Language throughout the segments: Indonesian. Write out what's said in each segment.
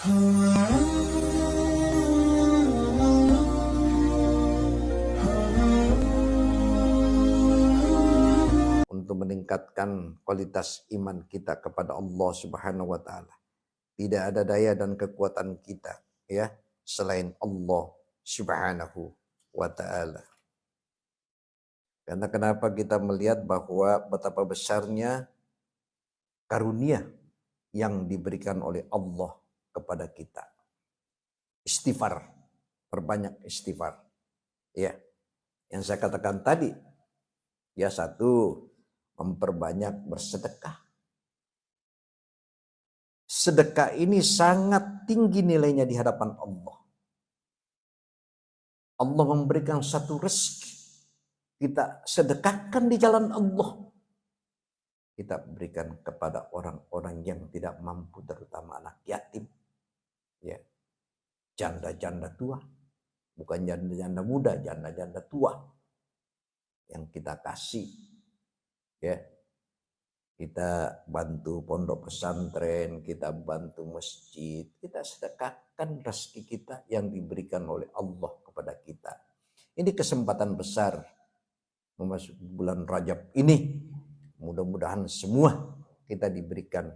Untuk meningkatkan kualitas iman kita kepada Allah Subhanahu wa taala. Tidak ada daya dan kekuatan kita ya selain Allah Subhanahu wa taala. Karena kenapa kita melihat bahwa betapa besarnya karunia yang diberikan oleh Allah kepada kita. Istighfar, perbanyak istighfar. Ya, yang saya katakan tadi, ya satu, memperbanyak bersedekah. Sedekah ini sangat tinggi nilainya di hadapan Allah. Allah memberikan satu rezeki. Kita sedekahkan di jalan Allah. Kita berikan kepada orang-orang yang tidak mampu, terutama anak yatim. Ya. Janda-janda tua. Bukan janda-janda muda, janda-janda tua. Yang kita kasih. Ya. Kita bantu pondok pesantren, kita bantu masjid, kita sedekahkan rezeki kita yang diberikan oleh Allah kepada kita. Ini kesempatan besar memasuki bulan Rajab ini. Mudah-mudahan semua kita diberikan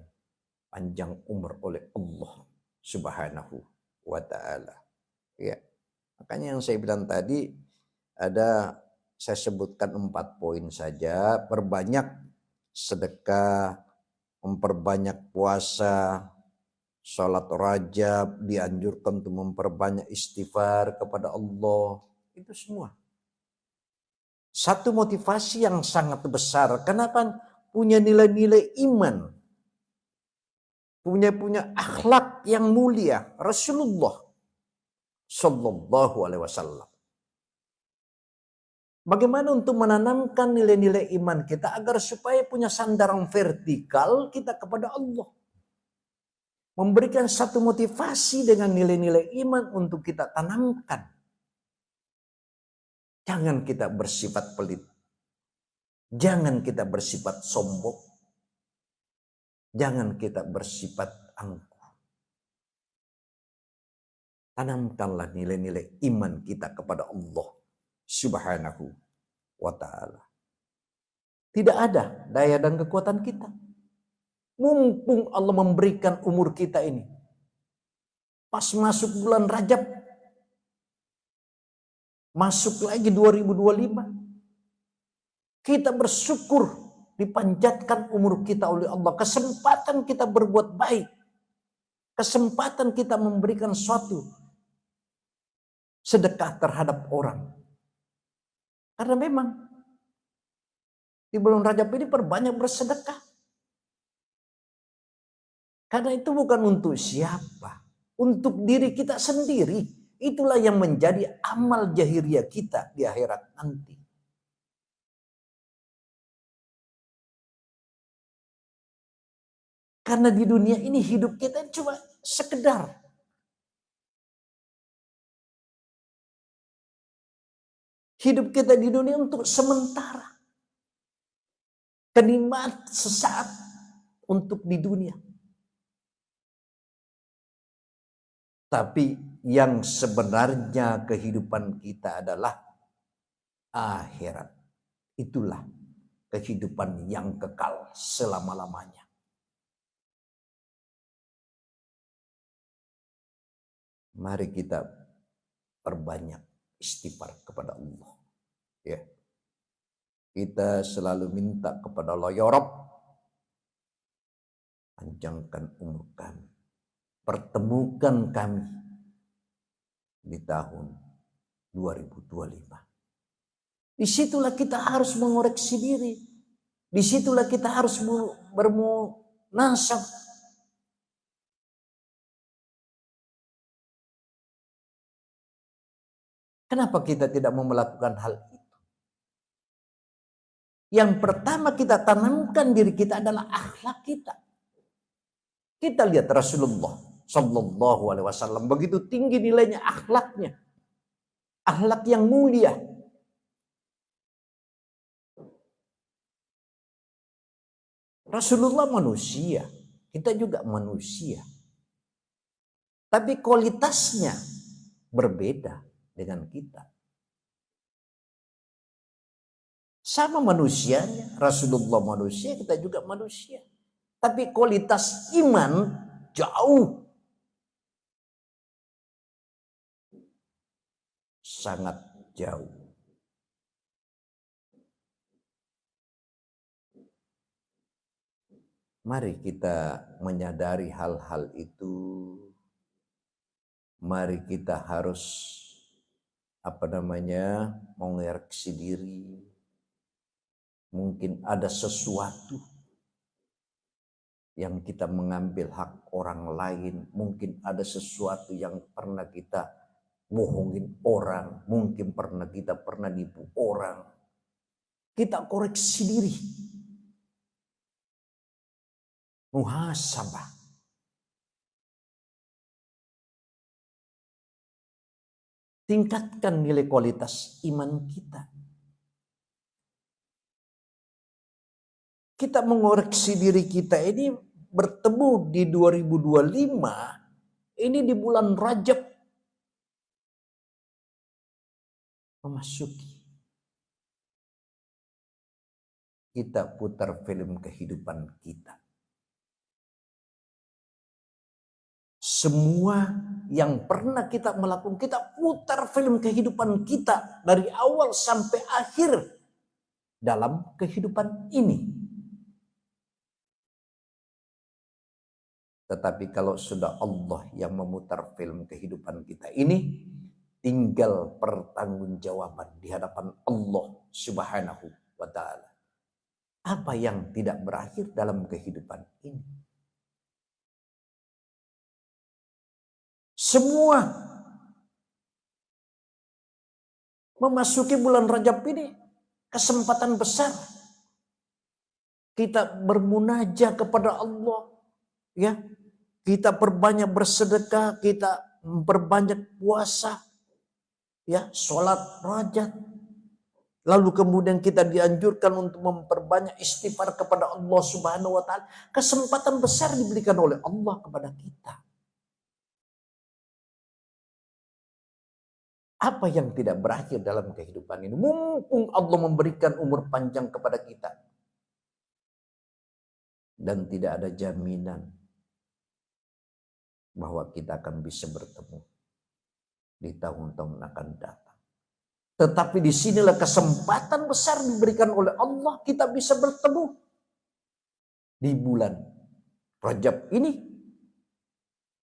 panjang umur oleh Allah Subhanahu wa taala. Ya. Makanya yang saya bilang tadi saya sebutkan 4 poin saja. Perbanyak sedekah, memperbanyak puasa, sholat Rajab, dianjurkan untuk memperbanyak istighfar kepada Allah. Itu semua. Satu motivasi yang sangat besar. Kenapa? Punya nilai-nilai iman. Punya akhlak yang mulia. Rasulullah Sallallahu Alaihi Wasallam. Bagaimana untuk menanamkan nilai-nilai iman kita agar supaya punya sandaran vertikal kita kepada Allah. Memberikan satu motivasi dengan nilai-nilai iman untuk kita tanamkan. Jangan kita bersifat pelit. Jangan kita bersifat sombong. Jangan kita bersifat angkuh. Tanamkanlah nilai-nilai iman kita kepada Allah Subhanahu wa ta'ala. Tidak ada daya dan kekuatan kita. Mumpung Allah memberikan umur kita ini. Pas masuk bulan Rajab. Masuk lagi 2025. Kita bersyukur dipanjatkan umur kita oleh Allah. Kesempatan kita berbuat baik. Kesempatan kita memberikan suatu sedekah terhadap orang. Karena memang di bulan Rajab ini perbanyak bersedekah. Karena itu bukan untuk siapa. Untuk diri kita sendiri. Itulah yang menjadi amal jahiliyah kita di akhirat nanti. Karena di dunia ini hidup kita cuma sekedar. Hidup kita di dunia untuk sementara. Kenikmatan sesaat untuk di dunia. Tapi yang sebenarnya kehidupan kita adalah akhirat. Itulah kehidupan yang kekal selama-lamanya. Mari kita perbanyak istighfar kepada Allah. Ya. Kita selalu minta kepada Allah, ya Rabb, panjangkan umur kami. Pertemukan kami di tahun 2025. Disitulah kita harus mengoreksi diri. Disitulah kita harus bermunasab. Kenapa kita tidak mau melakukan hal itu? Yang pertama kita tanamkan diri kita adalah akhlak kita. Kita lihat Rasulullah Sallallahu Alaihi Wasallam begitu tinggi nilainya akhlaknya, akhlak yang mulia. Rasulullah manusia, kita juga manusia. Tapi kualitasnya berbeda dengan kita. Sama manusianya, Rasulullah manusia, kita juga manusia. Tapi kualitas iman jauh. Sangat jauh. Mari kita menyadari hal-hal itu. Mari kita harus mengoreksi diri. Mungkin ada sesuatu yang kita mengambil hak orang lain. Mungkin ada sesuatu yang pernah kita bohongin orang. Mungkin kita pernah nipu orang. Kita koreksi diri. Muhasabah. Tingkatkan nilai kualitas iman kita. Kita mengoreksi diri kita ini bertemu di 2025, ini di bulan Rajab. Memasuki. Kita putar film kehidupan kita. Semua yang pernah kita melakukan, kita putar film kehidupan kita dari awal sampai akhir dalam kehidupan ini. Tetapi kalau sudah Allah yang memutar film kehidupan kita ini, tinggal pertanggungjawaban di hadapan Allah Subhanahu wa Ta'ala. Apa yang tidak berakhir dalam kehidupan ini? Semua memasuki bulan Rajab ini kesempatan besar. Kita bermunajat kepada Allah, ya. Kita perbanyak bersedekah, kita perbanyak puasa, ya, sholat rajat. Lalu kemudian kita dianjurkan untuk memperbanyak istighfar kepada Allah Subhanahu wa Ta'ala. Kesempatan besar diberikan oleh Allah kepada kita. Apa yang tidak berakhir dalam kehidupan ini? Mumpung Allah memberikan umur panjang kepada kita. Dan tidak ada jaminan bahwa kita akan bisa bertemu di tahun-tahun akan datang. Tetapi disinilah kesempatan besar diberikan oleh Allah, kita bisa bertemu di bulan Rajab ini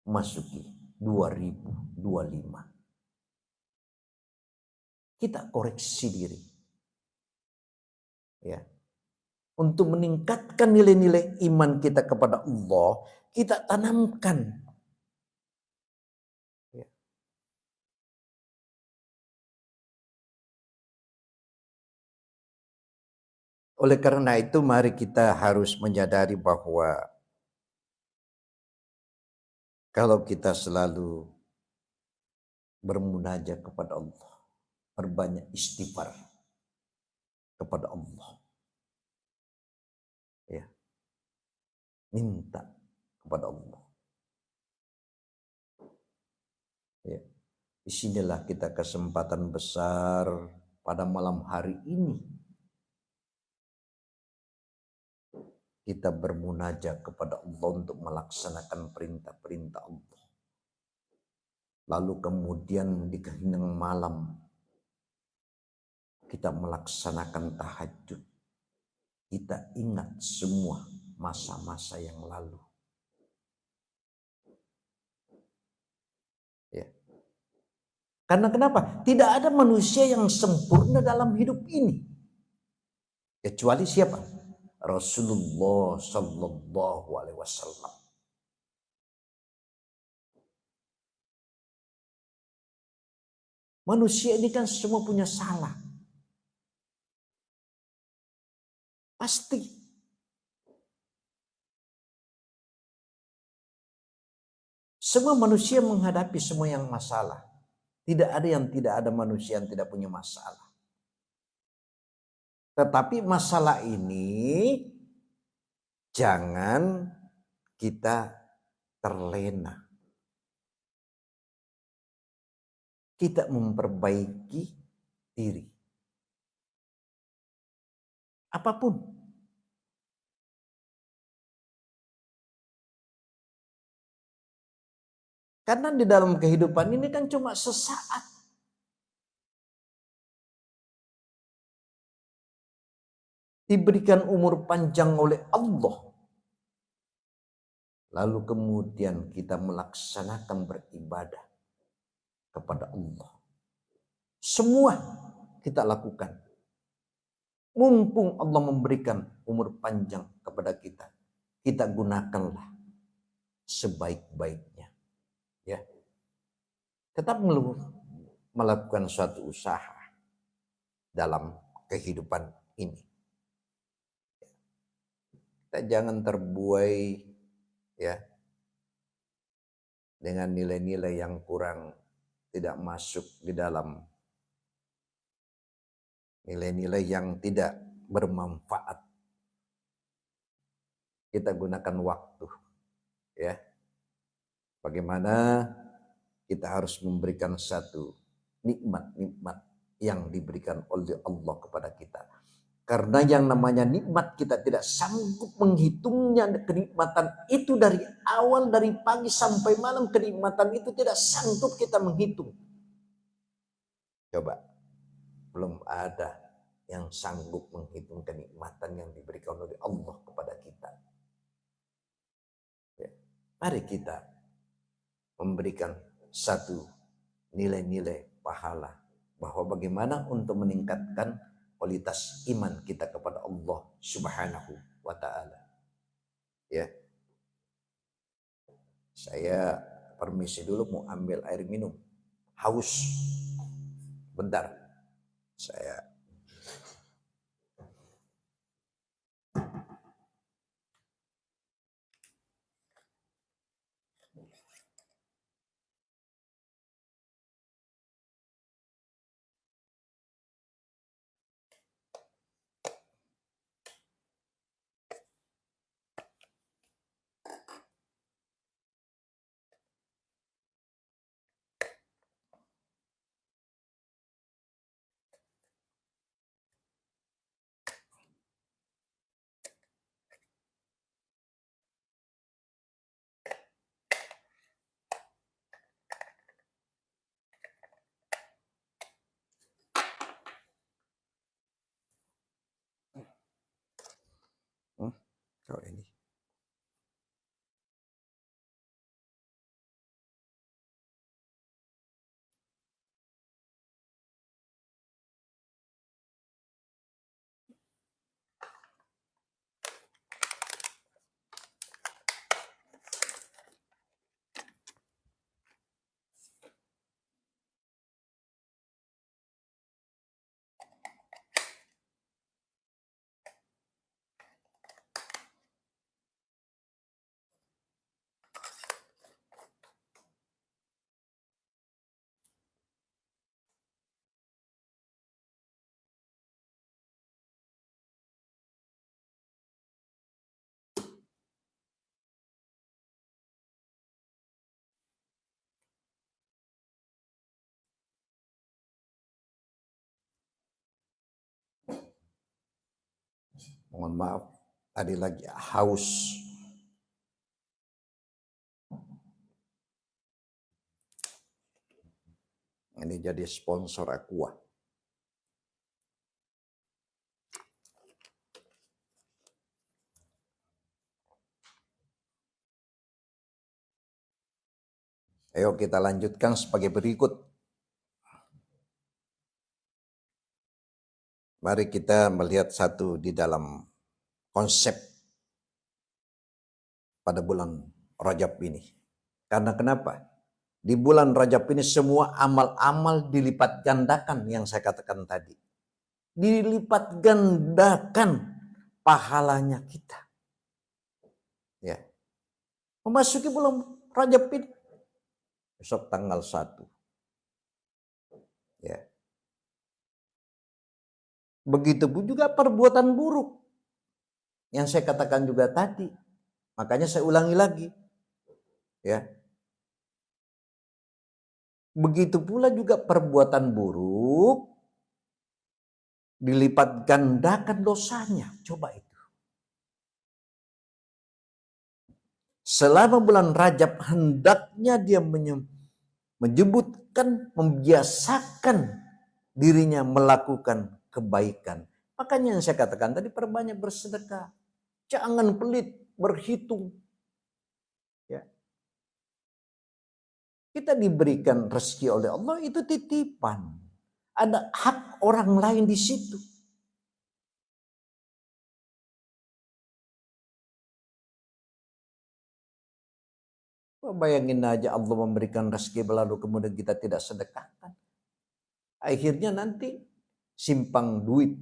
masuki 2025. Kita koreksi diri, ya, untuk meningkatkan nilai-nilai iman kita kepada Allah. Kita tanamkan. Oleh karena itu mari kita harus menyadari bahwa kalau kita selalu bermunajat kepada Allah, berbanyak istighfar kepada Allah, ya, minta kepada Allah, ya, disinilah kita kesempatan besar pada malam hari ini. Kita bermunajat kepada Allah untuk melaksanakan perintah-perintah Allah. Lalu kemudian di keheningan malam kita melaksanakan tahajud. Kita ingat semua masa-masa yang lalu. Ya. Karena kenapa? Tidak ada manusia yang sempurna dalam hidup ini. Kecuali siapa? Rasulullah Sallallahu Alaihi Wasallam. Manusia ini kan semua punya salah. Pasti. Semua manusia menghadapi semua yang masalah. Tidak ada manusia yang tidak punya masalah. Tetapi masalah ini jangan kita terlena. kita memperbaiki diri. Apapun. Karena di dalam kehidupan ini kan cuma sesaat. Diberikan umur panjang oleh Allah. Lalu kemudian kita melaksanakan beribadah kepada Allah. Semua kita lakukan. Mumpung Allah memberikan umur panjang kepada kita, kita gunakanlah sebaik-baiknya. Ya. Tetap melakukan suatu usaha dalam kehidupan ini. Kita jangan terbuai ya dengan nilai-nilai yang kurang, tidak masuk di dalam nilai-nilai yang tidak bermanfaat. Kita gunakan waktu ya. Bagaimana kita harus memberikan satu nikmat-nikmat yang diberikan oleh Allah kepada kita. Karena yang namanya nikmat kita tidak sanggup menghitungnya, kenikmatan itu dari awal, dari pagi sampai malam, kenikmatan itu tidak sanggup kita menghitung. Coba, belum ada yang sanggup menghitung kenikmatan yang diberikan oleh Allah kepada kita. Ya. Mari kita memberikan satu nilai-nilai pahala bahwa bagaimana untuk meningkatkan kualitas iman kita kepada Allah Subhanahu wa taala. Ya. Saya permisi dulu mau ambil air minum. Haus. Bentar. Saya kalau ini. Mohon maaf, tadi lagi haus. Ini jadi sponsor Aqua. Ayo kita lanjutkan sebagai berikut. Mari kita melihat satu di dalam konsep pada bulan Rajab ini. Karena kenapa? Di bulan Rajab ini semua amal-amal dilipat gandakan yang saya katakan tadi. Dilipat gandakan pahalanya kita. Ya. Memasuki bulan Rajab ini. Besok tanggal 1. Ya. Begitupun juga perbuatan buruk. Yang saya katakan juga tadi. Makanya saya ulangi lagi. Ya. Begitu pula juga perbuatan buruk dilipat gandakan dosanya. Coba itu. Selama bulan Rajab hendaknya dia menyebutkan, membiasakan dirinya melakukan kebaikan. Makanya yang saya katakan tadi, perbanyak bersedekah. Jangan pelit, berhitung. Ya. Kita diberikan rezeki oleh Allah, itu titipan. Ada hak orang lain di situ. Bayangin aja Allah memberikan rezeki lalu kemudian kita tidak sedekahkan. Akhirnya nanti simpang duit.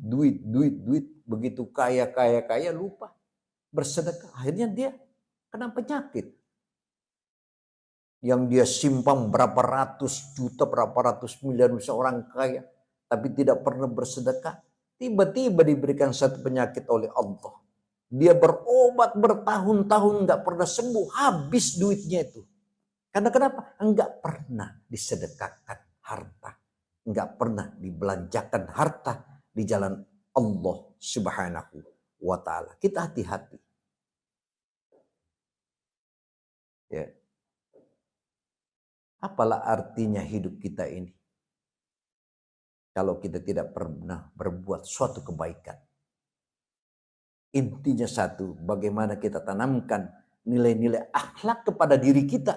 Begitu kaya lupa bersedekah. Akhirnya dia kena penyakit. Yang dia simpang berapa ratus juta, berapa ratus miliar seorang kaya. Tapi tidak pernah bersedekah. Tiba-tiba diberikan satu penyakit oleh Allah. Dia berobat bertahun-tahun nggak pernah sembuh, habis duitnya itu. Karena kenapa? Enggak pernah disedekahkan harta, enggak pernah dibelanjakan harta di jalan Allah Subhanahu wa taala. Kita hati-hati. Ya. Apalah artinya hidup kita ini kalau kita tidak pernah berbuat suatu kebaikan? Intinya satu, bagaimana kita tanamkan nilai-nilai akhlak kepada diri kita.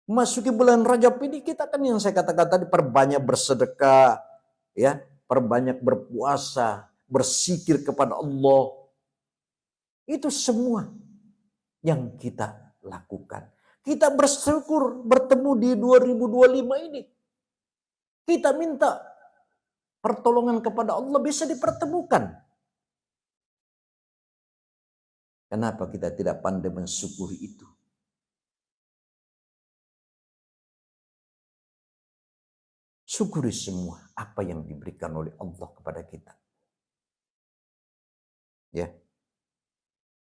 Masuki bulan Rajab ini kita kan yang saya katakan tadi, perbanyak bersedekah, ya, perbanyak berpuasa, berzikir kepada Allah. Itu semua yang kita lakukan. Kita bersyukur bertemu di 2025 ini. Kita minta pertolongan kepada Allah bisa dipertemukan. Kenapa kita tidak pandai mensyukuri itu? Syukuri semua apa yang diberikan oleh Allah kepada kita. Ya.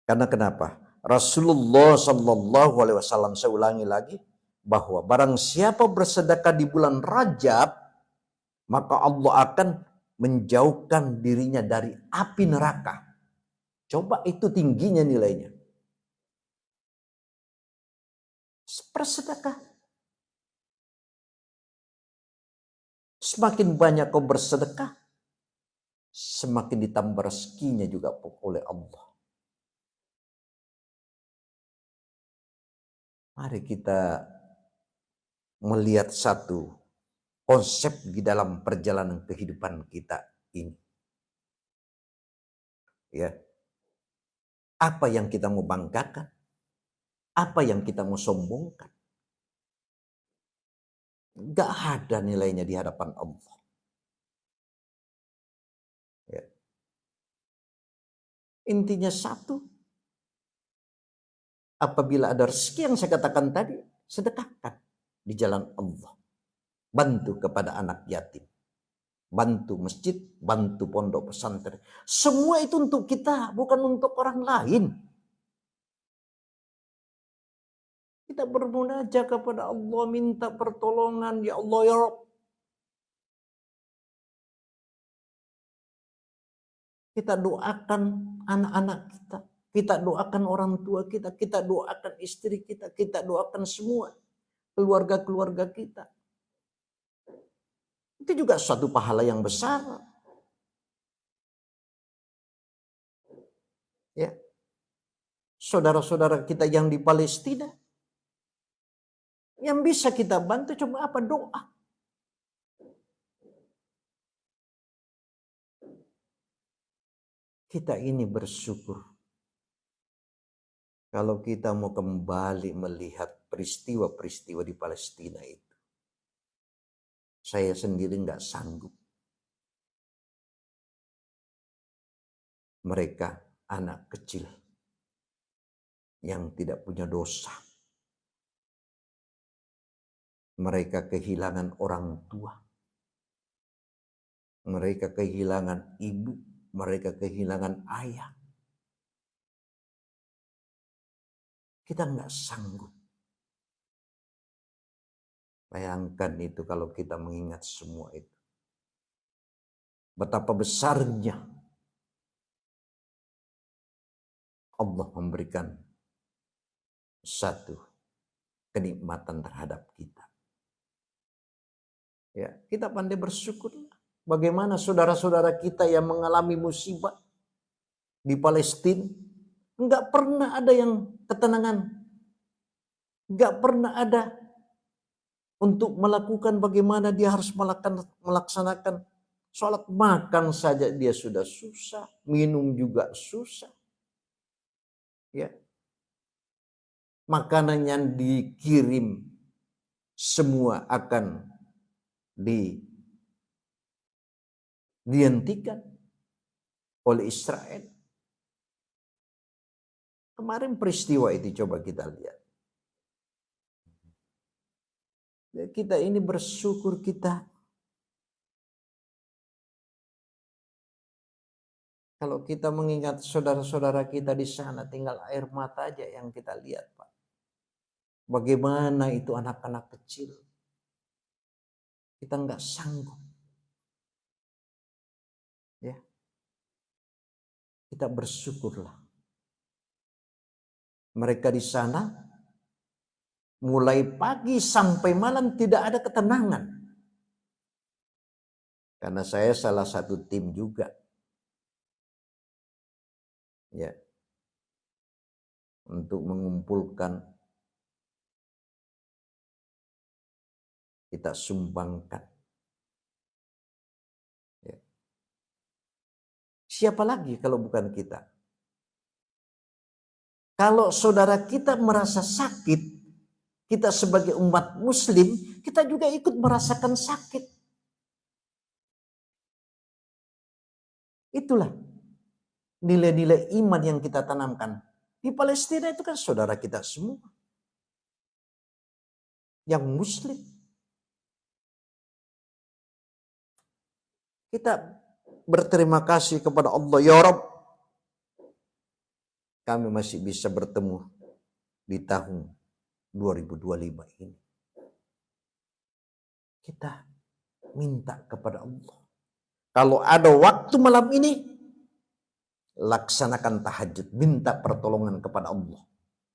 Karena kenapa? Rasulullah Shallallahu Alaihi Wasallam, saya ulangi lagi, bahwa barang siapa bersedekah di bulan Rajab, maka Allah akan menjauhkan dirinya dari api neraka. Coba itu tingginya nilainya. Bersedekah. Semakin banyak kau bersedekah, semakin ditambah rezekinya juga oleh Allah. Mari kita melihat satu konsep di dalam perjalanan kehidupan kita ini. Ya. Apa yang kita mau banggakan? Apa yang kita mau sombongkan? Gak ada nilainya di hadapan Allah. Ya. Intinya satu, apabila ada rezeki yang saya katakan tadi, sedekahkan di jalan Allah. Bantu kepada anak yatim. Bantu masjid, bantu pondok pesantren. Semua itu untuk kita, bukan untuk orang lain. Kita bermunajat kepada Allah, minta pertolongan, ya Allah ya Rabb. Kita doakan anak-anak kita, kita doakan orang tua kita doakan istri kita doakan semua keluarga-keluarga kita. Itu juga suatu pahala yang besar. Ya. Saudara-saudara kita yang di Palestina, yang bisa kita bantu cuma apa? Doa. Kita ini bersyukur. Kalau kita mau kembali melihat peristiwa-peristiwa di Palestina itu. Saya sendiri nggak sanggup. Mereka anak kecil yang tidak punya dosa. Mereka kehilangan orang tua. Mereka kehilangan ibu. Mereka kehilangan ayah. Kita nggak sanggup. Bayangkan itu kalau kita mengingat semua itu. Betapa besarnya Allah memberikan satu kenikmatan terhadap kita. Ya, kita pandai bersyukur. Bagaimana saudara-saudara kita yang mengalami musibah di Palestina, enggak pernah ada yang ketenangan. Enggak pernah ada untuk melakukan bagaimana dia harus melaksanakan sholat. Makan saja dia sudah susah, minum juga susah. Ya. Makanan yang dikirim semua akan dihentikan oleh Israel. Kemarin peristiwa itu coba kita lihat. Kita ini bersyukur kita. Kalau kita mengingat saudara-saudara kita di sana, tinggal air mata aja yang kita lihat, Pak. Bagaimana itu anak-anak kecil. Kita nggak sanggup. Ya. Kita bersyukurlah. Mereka di sana mulai pagi sampai malam tidak ada ketenangan. Karena saya salah satu tim juga. Ya. Untuk mengumpulkan, kita sumbangkan. Ya. Siapa lagi kalau bukan kita? Kalau saudara kita merasa sakit, kita sebagai umat muslim, kita juga ikut merasakan sakit. Itulah nilai-nilai iman yang kita tanamkan. Di Palestina itu kan saudara kita semua. Yang muslim. Kita berterima kasih kepada Allah. Ya Rabb, kami masih bisa bertemu di tahun 2025 ini. Kita minta kepada Allah. Kalau ada waktu malam ini, laksanakan tahajud. Minta pertolongan kepada Allah.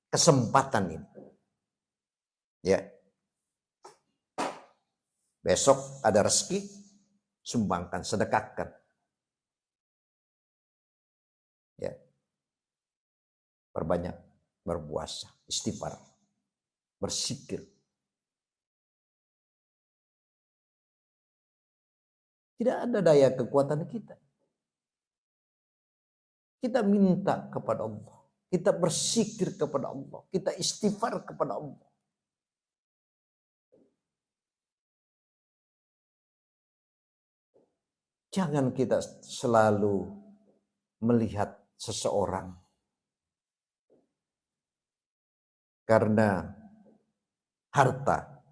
Kesempatan ini. Ya. Besok ada rezeki, sumbangkan, sedekahkan. Ya. Perbanyak berpuasa, istighfar, bersikir. Tidak ada daya kekuatan kita. Kita minta kepada Allah. Kita bersikir kepada Allah. Kita istighfar kepada Allah. Jangan kita selalu melihat seseorang karena harta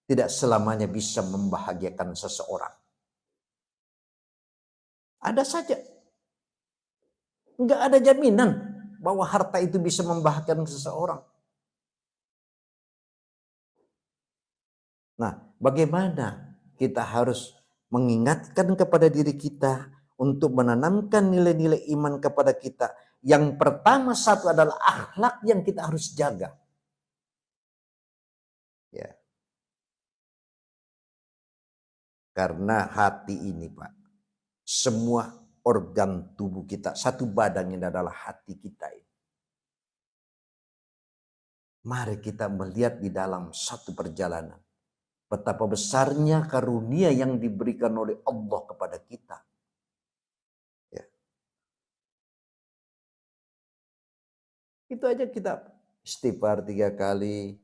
tidak selamanya bisa membahagiakan seseorang. Ada saja. Enggak ada jaminan bahwa harta itu bisa membahagiakan seseorang. Nah, bagaimana kita harus mengingatkan kepada diri kita untuk menanamkan nilai-nilai iman kepada kita. Yang pertama satu adalah akhlak yang kita harus jaga. Ya. Karena hati ini, Pak, semua organ tubuh kita, satu badan ini adalah hati kita ini. Mari kita melihat di dalam satu perjalanan betapa besarnya karunia yang diberikan oleh Allah kepada kita. Ya. Itu aja kita istighfar 3 kali.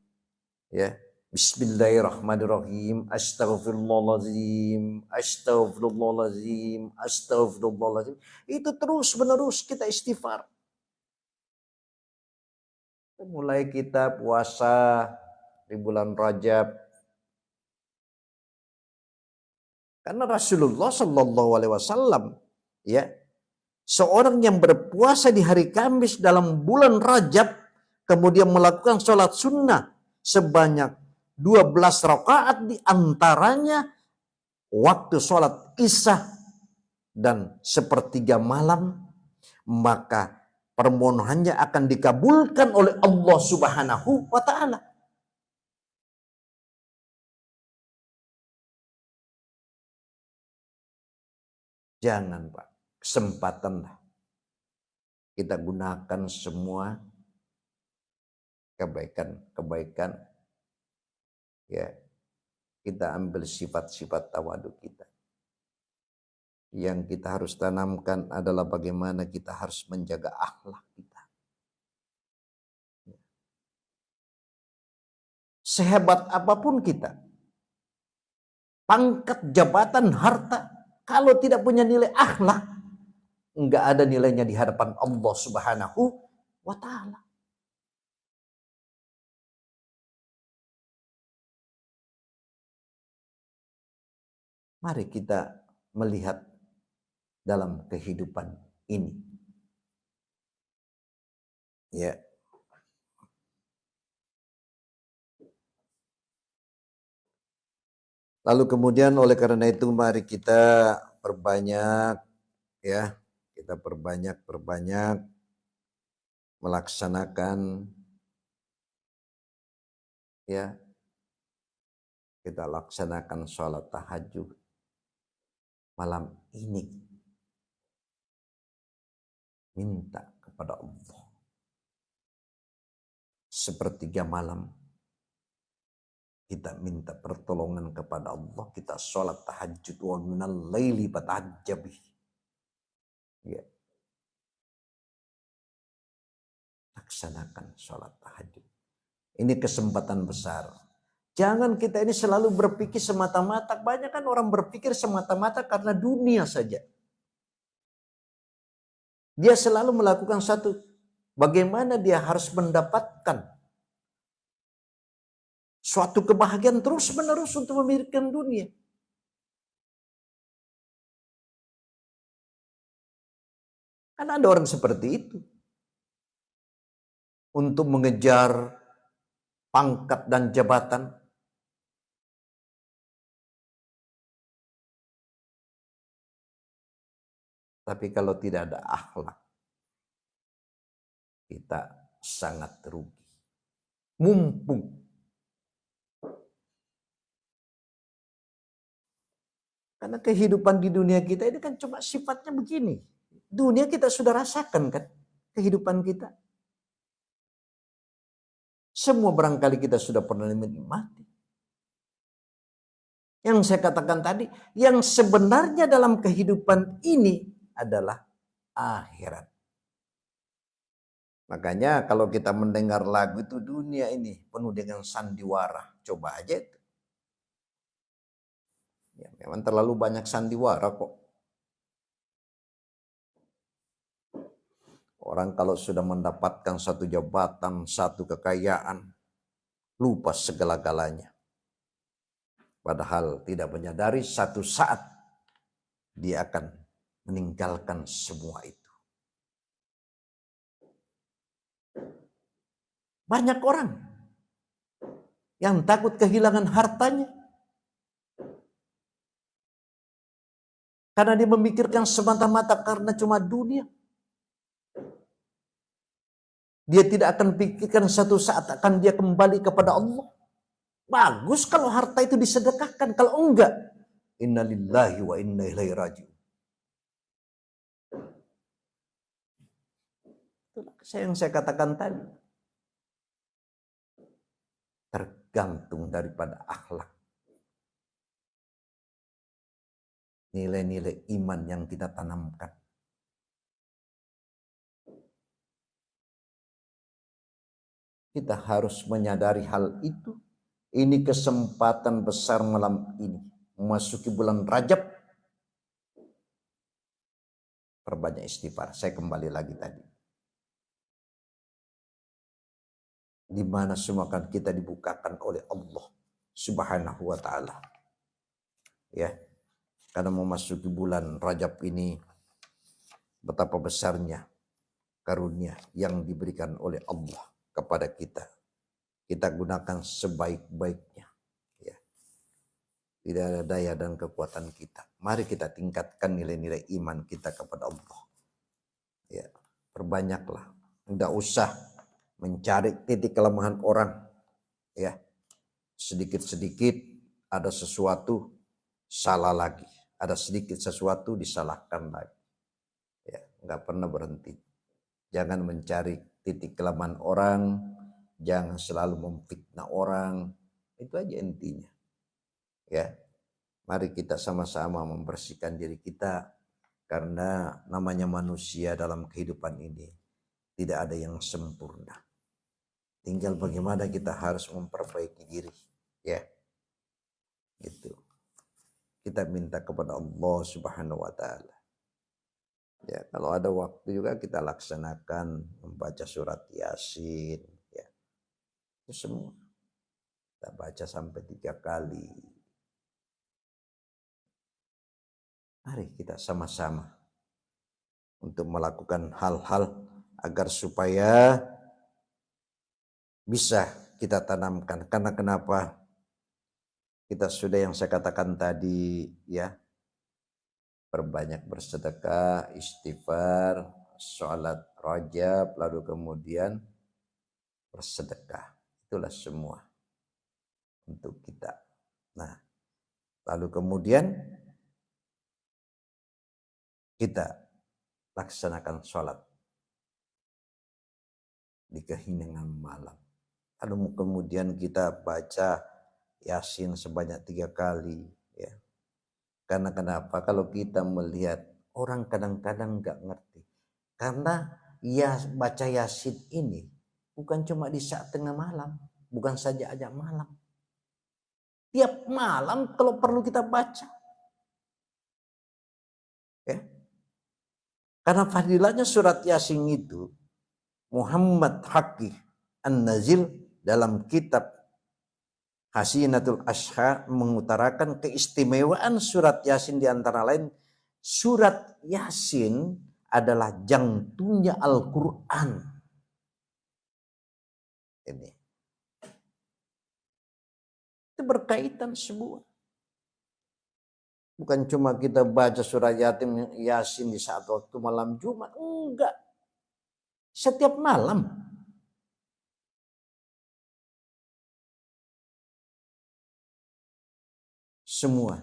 Ya. Bismillahirrahmanirrahim. Astaghfirullahaladzim. Astaghfirullahaladzim. Astaghfirullahaladzim. Itu terus menerus kita istighfar. Mulai kita puasa di bulan Rajab. Karena Rasulullah Shallallahu Alaihi Wasallam, ya, seorang yang berpuasa di hari Kamis dalam bulan Rajab, kemudian melakukan sholat sunnah sebanyak 12 rakaat di antaranya waktu sholat isya dan sepertiga malam, maka permohonannya akan dikabulkan oleh Allah Subhanahu wa ta'ala. Jangan Pak, kesempatanlah kita gunakan semua kebaikan-kebaikan, ya, kita ambil sifat-sifat tawadu kita. Yang kita harus tanamkan adalah bagaimana kita harus menjaga akhlak kita. Sehebat apapun kita, pangkat, jabatan, harta, kalau tidak punya nilai akhlak, enggak ada nilainya di hadapan Allah Subhanahu wa ta'ala. Mari kita melihat dalam kehidupan ini. Ya. Lalu kemudian oleh karena itu mari kita perbanyak, ya, kita perbanyak melaksanakan, ya, kita laksanakan sholat tahajud malam ini. Minta kepada Allah. Sepertiga malam kita minta pertolongan kepada Allah. Kita sholat tahajud wa minal laili fatahajjab bihi. Ya. Laksanakan sholat tahajud. Ini kesempatan besar. Jangan kita ini selalu berpikir semata-mata. Banyak kan orang berpikir semata-mata karena dunia saja. Dia selalu melakukan satu, bagaimana dia harus mendapatkan suatu kebahagiaan terus-menerus untuk memikirkan dunia. Kan ada orang seperti itu. Untuk mengejar pangkat dan jabatan. Tapi kalau tidak ada akhlak, kita sangat rugi. Mumpung karena kehidupan di dunia kita ini kan cuma sifatnya begini. Dunia kita sudah rasakan kan kehidupan kita. Semua barangkali kita sudah pernah menikmati. Yang saya katakan tadi, yang sebenarnya dalam kehidupan ini adalah akhirat. Makanya kalau kita mendengar lagu itu, dunia ini penuh dengan sandiwara. Coba aja itu. Ya, memang terlalu banyak sandiwara kok. Orang kalau sudah mendapatkan satu jabatan, satu kekayaan, lupa segala-galanya. Padahal tidak menyadari satu saat dia akan meninggalkan semua itu. Banyak orang yang takut kehilangan hartanya. Karena dia memikirkan semata-mata karena cuma dunia. Dia tidak akan pikirkan satu saat akan dia kembali kepada Allah. Bagus kalau harta itu disedekahkan. Kalau enggak, innalillahi wa inna ilaihi raji'un. Itulah yang saya katakan tadi. Tergantung daripada akhlak. Nilai-nilai iman yang kita tanamkan. Kita harus menyadari hal itu. Ini kesempatan besar malam ini. Memasuki bulan Rajab. Perbanyak istighfar. Saya kembali lagi tadi. Di mana semua akan kita dibukakan oleh Allah Subhanahu wa ta'ala. Ya. Karena memasuki bulan Rajab ini, betapa besarnya karunia yang diberikan oleh Allah kepada kita. Kita gunakan sebaik-baiknya. Tidak ada daya dan kekuatan kita. Mari kita tingkatkan nilai-nilai iman kita kepada Allah. Ya, perbanyaklah. Tidak usah mencari titik kelemahan orang. Ya, sedikit-sedikit ada sesuatu salah lagi. Ada sedikit sesuatu disalahkan lagi. Ya, nggak pernah berhenti. Jangan mencari titik kelemahan orang. Jangan selalu memfitnah orang. Itu aja intinya. Ya, mari kita sama-sama membersihkan diri kita, karena namanya manusia dalam kehidupan ini tidak ada yang sempurna. Tinggal bagaimana kita harus memperbaiki diri, ya. Gitu. Kita minta kepada Allah Subhanahu wa taala. Ya, kalau ada waktu juga kita laksanakan membaca surat Yasin, ya. Itu semua. Kita baca sampai 3 kali. Mari kita sama-sama untuk melakukan hal-hal agar supaya bisa kita tanamkan. Karena kenapa? Kita sudah yang saya katakan tadi, ya, perbanyak bersedekah, istighfar, sholat rajab, lalu kemudian bersedekah. Itulah semua untuk kita. Nah, lalu kemudian kita laksanakan sholat di keheningan malam. Lalu kemudian kita baca Yasin sebanyak 3 kali. Ya. Karena kenapa? Kalau kita melihat orang kadang-kadang nggak ngerti. Karena ya baca Yasin ini bukan cuma di saat tengah malam. Bukan saja ajak malam. Tiap malam kalau perlu kita baca. Ya. Karena fadilahnya surat Yasin itu, Muhammad Haqqi An-Nazil dalam kitab Hasinatul Ashha mengutarakan keistimewaan surat Yasin di antara lain. Surat Yasin adalah jantungnya Al-Quran. Ini. Itu berkaitan semua. Bukan cuma kita baca surat Yasin di saat waktu malam Jumat. Enggak. Setiap malam. Semua.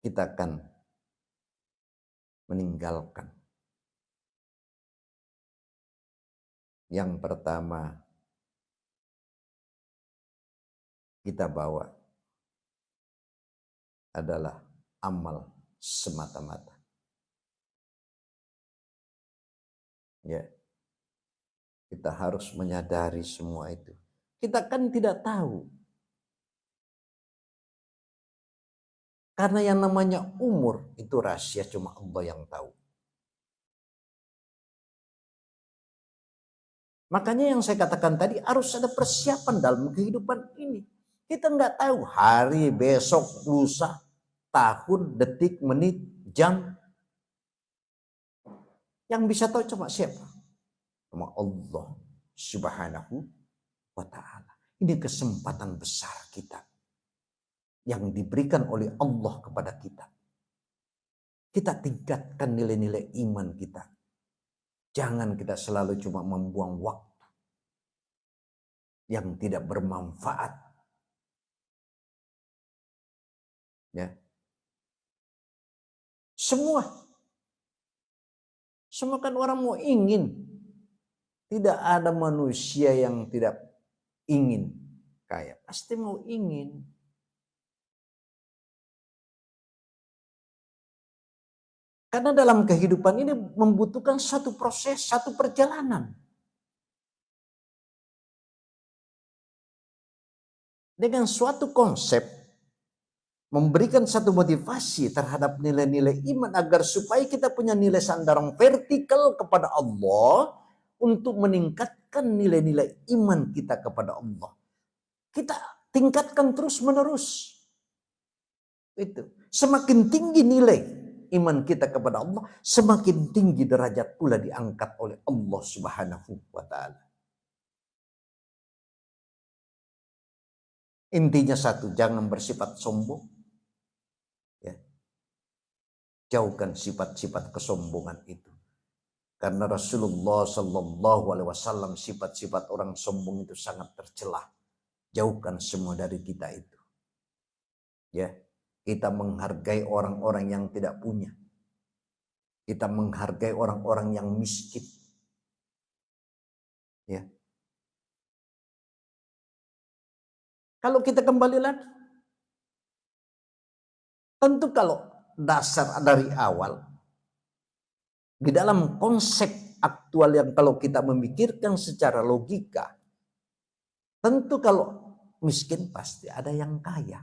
Kita akan meninggalkan. Yang pertama. Kita bawa. Adalah amal semata-mata. Ya. Kita harus menyadari semua itu. Kita kan tidak tahu. Karena yang namanya umur itu rahasia cuma Allah yang tahu. Makanya yang saya katakan tadi harus ada persiapan dalam kehidupan ini. Kita nggak tahu hari, besok, lusa, tahun, detik, menit, jam. Yang bisa tahu cuma siapa? Cuma Allah Subhanahu wa ta'ala. Ini kesempatan besar kita yang diberikan oleh Allah kepada kita. Kita tingkatkan nilai-nilai iman kita. Jangan kita selalu cuma membuang waktu yang tidak bermanfaat. Ya. Semua kan orang mau ingin. Tidak ada manusia yang tidak ingin kaya. Pasti mau ingin. Karena dalam kehidupan ini membutuhkan satu proses, satu perjalanan. Dengan suatu konsep, memberikan satu motivasi terhadap nilai-nilai iman agar supaya kita punya nilai sandaran vertikal kepada Allah untuk meningkatkan nilai-nilai iman kita kepada Allah. Kita tingkatkan terus-menerus. Itu. Semakin tinggi nilai iman kita kepada Allah, semakin tinggi derajat pula diangkat oleh Allah Subhanahu wa ta'ala. Intinya satu, jangan bersifat sombong. Ya. Jauhkan sifat-sifat kesombongan itu. Karena Rasulullah Shallallahu Alaihi Wasallam sifat-sifat orang sombong itu sangat tercela. Jauhkan semua dari kita itu. Ya, kita menghargai orang-orang yang tidak punya. Kita menghargai orang-orang yang miskin. Ya. Kalau kita kembali lagi, tentu kalau dasar dari awal, di dalam konsep aktual yang kalau kita memikirkan secara logika, tentu kalau miskin pasti ada yang kaya.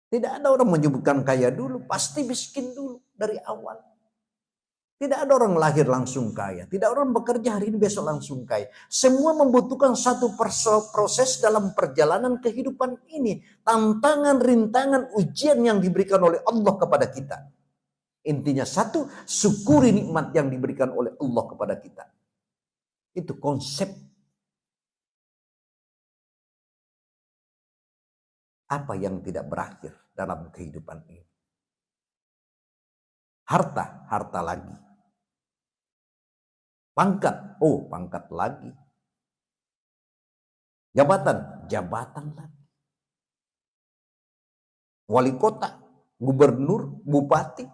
Tidak ada orang menyebutkan kaya dulu, pasti miskin dulu dari awal. Tidak ada orang lahir langsung kaya. Tidak orang bekerja hari ini besok langsung kaya. Semua membutuhkan satu proses dalam perjalanan kehidupan ini. Tantangan, rintangan, ujian yang diberikan oleh Allah kepada kita. Intinya satu, syukuri nikmat yang diberikan oleh Allah kepada kita. Itu konsep. Apa yang tidak berakhir dalam kehidupan ini. Harta, harta lagi. Pangkat, pangkat lagi. Jabatan, jabatan lagi. Wali kota, gubernur, bupati,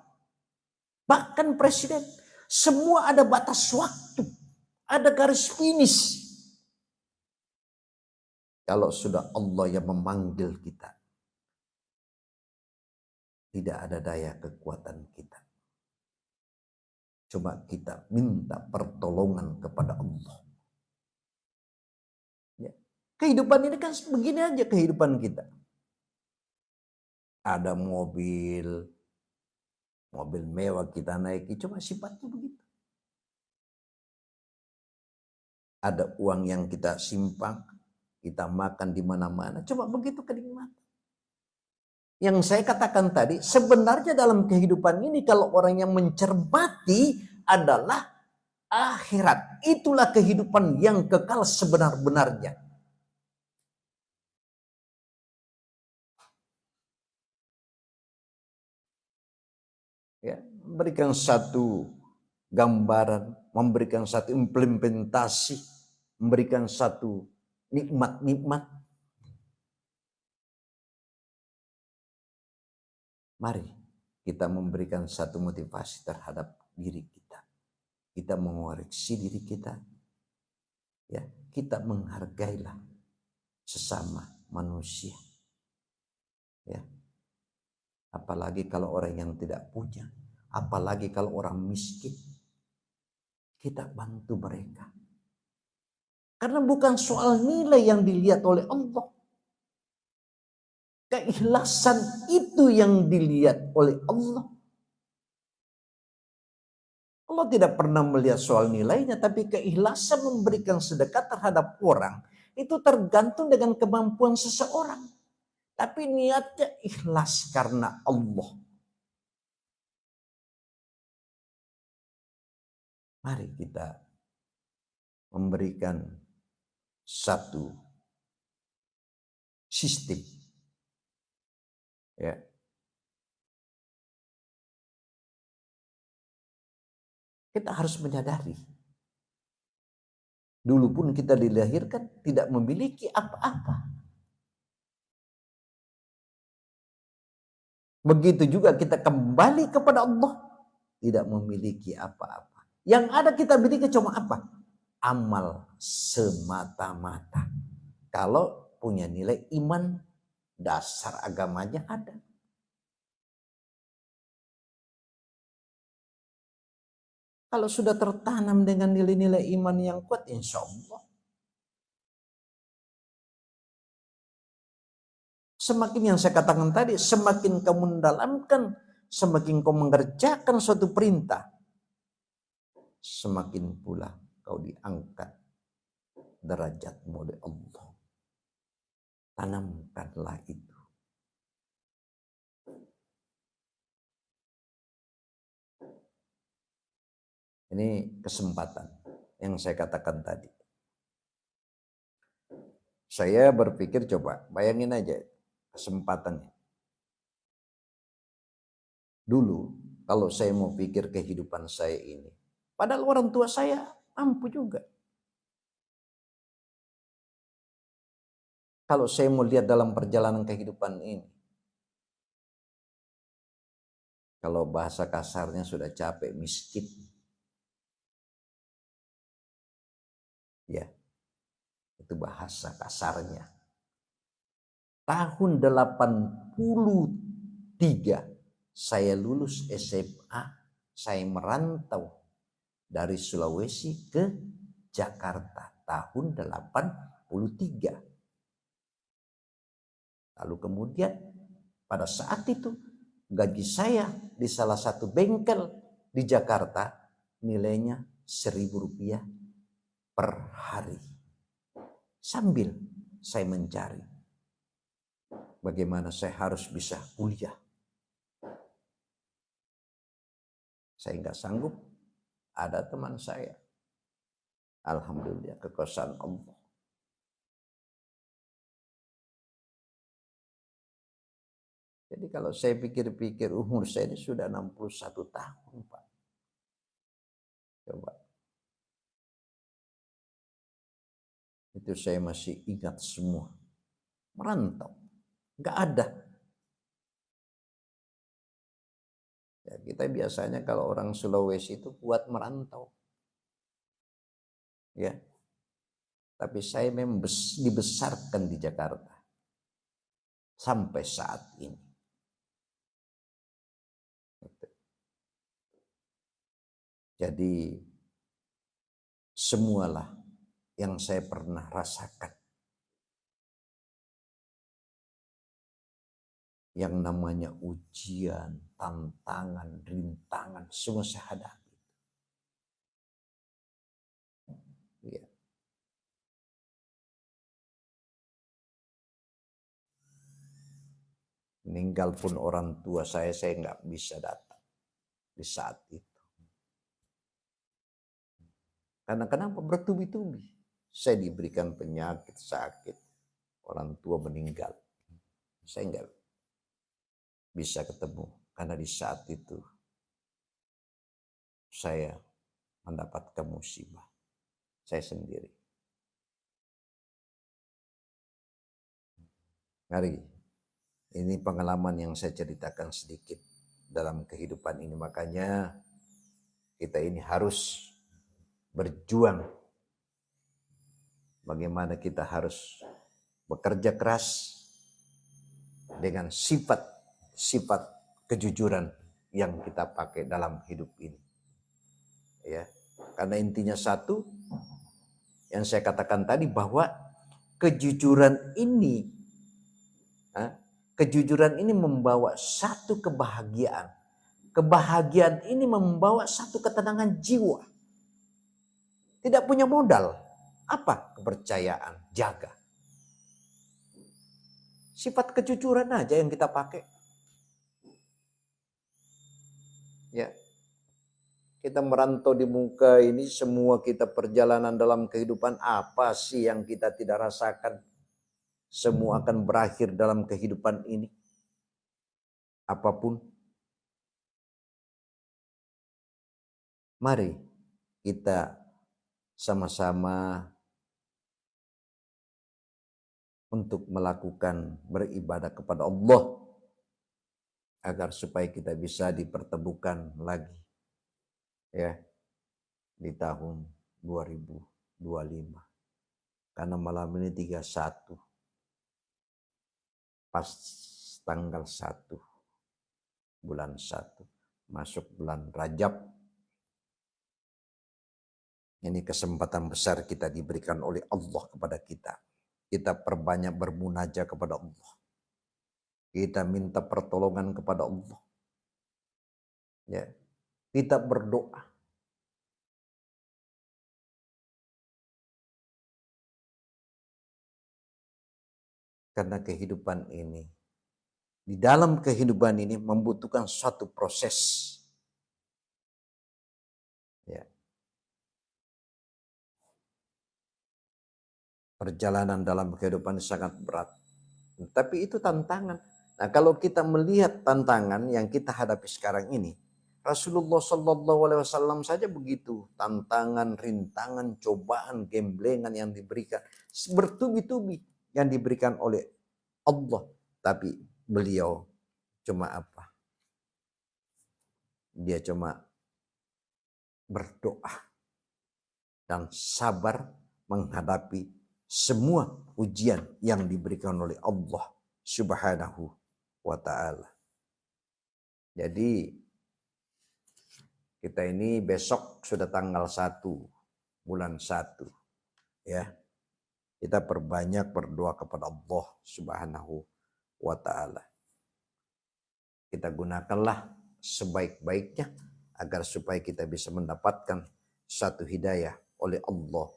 bahkan presiden. Semua ada batas waktu, ada garis finish. Kalau sudah Allah yang memanggil kita, tidak ada daya kekuatan kita. Coba kita minta pertolongan kepada Allah. Ya. Kehidupan ini kan begini aja kehidupan kita. Ada mobil mewah kita naiki, cuma sifatnya begitu. Ada uang yang kita simpang, kita makan di mana-mana, cuma begitu kenikmatan. Yang saya katakan tadi, sebenarnya dalam kehidupan ini kalau orang yang mencermati adalah akhirat. Itulah kehidupan yang kekal sebenar-benarnya. Ya, memberikan satu gambaran, memberikan satu implementasi, memberikan satu nikmat-nikmat. Mari kita memberikan satu motivasi terhadap diri kita. Kita mengoreksi diri kita. Ya, kita menghargailah sesama manusia. Ya. Apalagi kalau orang yang tidak punya, apalagi kalau orang miskin. Kita bantu mereka. Karena bukan soal nilai yang dilihat oleh Allah. Keikhlasan itu yang dilihat oleh Allah. Allah tidak pernah melihat soal nilainya, tapi keikhlasan memberikan sedekah terhadap orang itu tergantung dengan kemampuan seseorang. Tapi niatnya ikhlas karena Allah. Mari kita memberikan satu sistem. Ya. Kita harus menyadari. Dulu pun kita dilahirkan tidak memiliki apa-apa. Begitu juga kita kembali kepada Allah, tidak memiliki apa-apa. Yang ada kita miliki cuma apa? Amal semata-mata. Kalau punya nilai iman, dasar agamanya ada. Kalau sudah tertanam dengan nilai-nilai iman yang kuat, insya Allah. Semakin yang saya katakan tadi, semakin kamu mendalamkan, semakin kau mengerjakan suatu perintah, semakin pula kau diangkat derajatmu oleh Allah. Tanamkanlah itu. Ini kesempatan yang saya katakan tadi. Saya berpikir, coba bayangin aja kesempatannya. Dulu kalau saya mau pikir kehidupan saya ini, padahal orang tua saya mampu juga. Kalau saya mau lihat dalam perjalanan kehidupan ini, kalau bahasa kasarnya sudah capek miskin. Ya, itu bahasa kasarnya. Tahun 83 saya lulus SMA, saya merantau dari Sulawesi ke Jakarta tahun 83. Lalu kemudian pada saat itu gaji saya di salah satu bengkel di Jakarta nilainya Rp1.000 per hari. Sambil saya mencari bagaimana saya harus bisa kuliah. Saya nggak sanggup, ada teman saya. Alhamdulillah, kekuasaan Allah. Jadi kalau saya pikir-pikir umur saya ini sudah 61 tahun, Pak. Coba. Itu saya masih ingat semua. Merantau. Nggak ada. Ya, kita biasanya kalau orang Sulawesi itu kuat merantau. Ya. Tapi saya memang dibesarkan di Jakarta. Sampai saat ini. Jadi semualah yang saya pernah rasakan. Yang namanya ujian, tantangan, rintangan, semua saya hadapi. Ya. Meninggal pun orang tua saya nggak bisa datang di saat itu. Karena kenapa? Bertubi-tubi. Saya diberikan penyakit, sakit. Orang tua meninggal. Saya nggak bisa ketemu. Karena di saat itu saya mendapatkan musibah. Saya sendiri. Mari, ini pengalaman yang saya ceritakan sedikit dalam kehidupan ini. Makanya kita ini harus berjuang. Bagaimana kita harus bekerja keras dengan sifat kejujuran yang kita pakai dalam hidup ini. Ya, karena intinya satu yang saya katakan tadi, bahwa kejujuran ini membawa satu kebahagiaan. Kebahagiaan ini membawa satu ketenangan jiwa. Tidak punya modal. Apa? Kepercayaan. Jaga. Sifat kejujuran aja yang kita pakai. Ya. Kita merantau di muka ini, semua kita perjalanan dalam kehidupan, apa sih yang kita tidak rasakan? Semua akan berakhir dalam kehidupan ini. Apapun. Mari kita sama-sama untuk melakukan beribadah kepada Allah agar supaya kita bisa dipertemukan lagi ya di tahun 2025. Karena malam ini 31 pas tanggal 1 bulan 1 masuk bulan Rajab. Ini kesempatan besar kita diberikan oleh Allah kepada kita. Kita perbanyak bermunajat kepada Allah. Kita minta pertolongan kepada Allah. Ya. Kita berdoa. Karena kehidupan ini, di dalam kehidupan ini membutuhkan suatu proses. Ya. perjalanan dalam kehidupan sangat berat. Tapi itu tantangan. Nah, kalau kita melihat tantangan yang kita hadapi sekarang ini, Rasulullah Shallallahu Alaihi Wasallam saja begitu, tantangan, rintangan, cobaan, gemblengan yang diberikan bertubi-tubi yang diberikan oleh Allah. Tapi beliau cuma apa? Dia cuma berdoa dan sabar menghadapi semua ujian yang diberikan oleh Allah Subhanahu wa ta'ala. Jadi kita ini besok sudah tanggal 1 bulan 1 ya. Kita perbanyak berdoa kepada Allah Subhanahu wa ta'ala. Kita gunakanlah sebaik-baiknya agar supaya kita bisa mendapatkan satu hidayah oleh Allah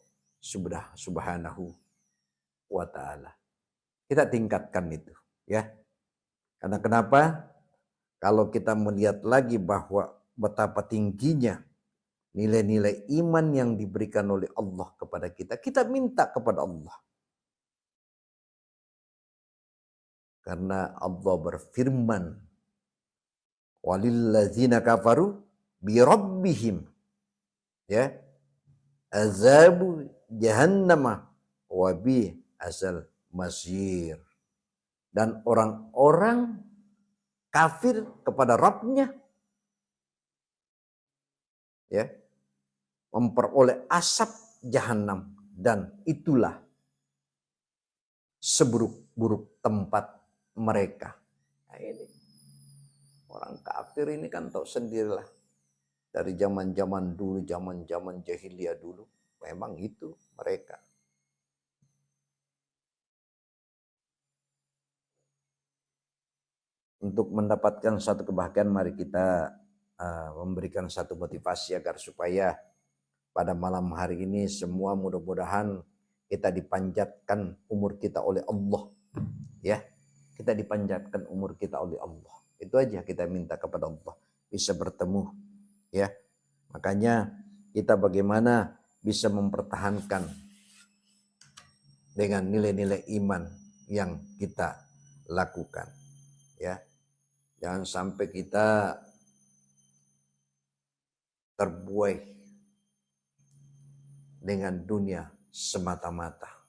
Subhanahu wa ta'ala. Kita tingkatkan itu ya. Karena kenapa? Kalau kita melihat lagi bahwa betapa tingginya nilai-nilai iman yang diberikan oleh Allah kepada kita, kita minta kepada Allah. Karena Allah berfirman, walillazina kafaru birabbihim ya azabu jahannama wa bi asal masir. Dan orang-orang kafir kepada Rabbnya ya memperoleh asap jahanam, dan itulah seburuk-buruk tempat mereka. Nah, ini orang kafir ini kan tahu sendirilah, dari zaman-zaman dulu, zaman-zaman jahiliyah dulu, memang itu mereka. Untuk mendapatkan satu kebahagiaan, mari kita memberikan satu motivasi agar supaya pada malam hari ini semua mudah-mudahan kita dipanjatkan umur kita oleh Allah. Ya, kita dipanjatkan umur kita oleh Allah. Itu aja kita minta kepada Allah, bisa bertemu. Ya, makanya kita bagaimana bisa mempertahankan dengan nilai-nilai iman yang kita lakukan. Ya, jangan sampai kita terbuai dengan dunia semata-mata.